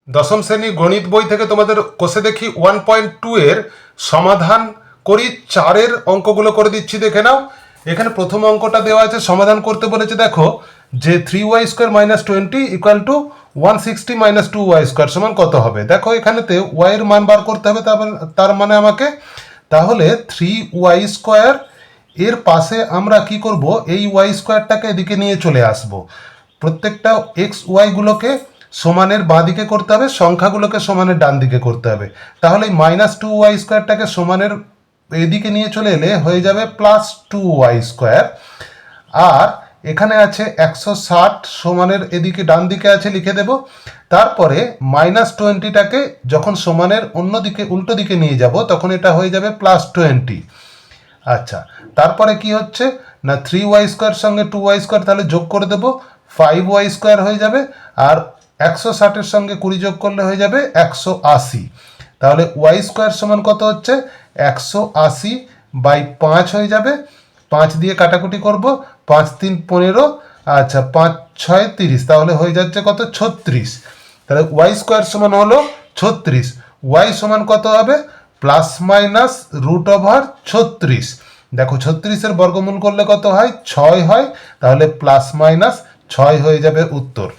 দশম শ্রেণী গণিত বই থেকে তোমাদের কোষে দেখি 1.2 এর সমাধান করি। 4-এর অঙ্কগুলো করে দিচ্ছি, দেখে নাও। এখানে প্রথম অঙ্কটা দেওয়া আছে, সমাধান করতে বলেছে। দেখো যে 3y² - 20 = 160 - 2y² সমান কত হবে। দেখো এখানেতে y এর মান বার করতে হবে, তার মানে আমাকে তাহলে 3y² এর পাশে আমরা কি করব, এই y²টাকে এদিকে নিয়ে চলে আসব। প্রত্যেকটা এক্স ওয়াই গুলোকে সমানের বাঁ দিকে করতে হবে, সংখ্যাগুলোকে সমানের ডান দিকে করতে হবে। তাহলে এই -2y² সমানের এদিকে নিয়ে চলে এলে হয়ে যাবে +2y²। আর এখানে আছে 160 সমানের এদিকে ডান দিকে আছে, লিখে দেব। তারপরে -20টাকে যখন সমানের অন্যদিকে উল্টো দিকে নিয়ে যাব তখন এটা হয়ে যাবে +20। আচ্ছা, তারপরে কি হচ্ছে না 3y² সঙ্গে 2y² তাহলে যোগ করে দেব, 5y² হয়ে যাবে। আর 160-এর সঙ্গে 20 যোগ করলে হয়ে যাবে 180। তাহলে y² সমান কত হচ্ছে 180/5 হয়ে যাবে। 5 দিয়ে কাটাকুটি করব, 5 3 15, আচ্ছা 5 6 30, তাহলে হয়ে যাচ্ছে কত 36। তাহলে y² সমান হলো 36। y সমান কত হবে ±√36। দেখো 36-এর বর্গমূল করলে কত হয় 6 হয়, তাহলে +- 6 হয়ে যাবে উত্তর।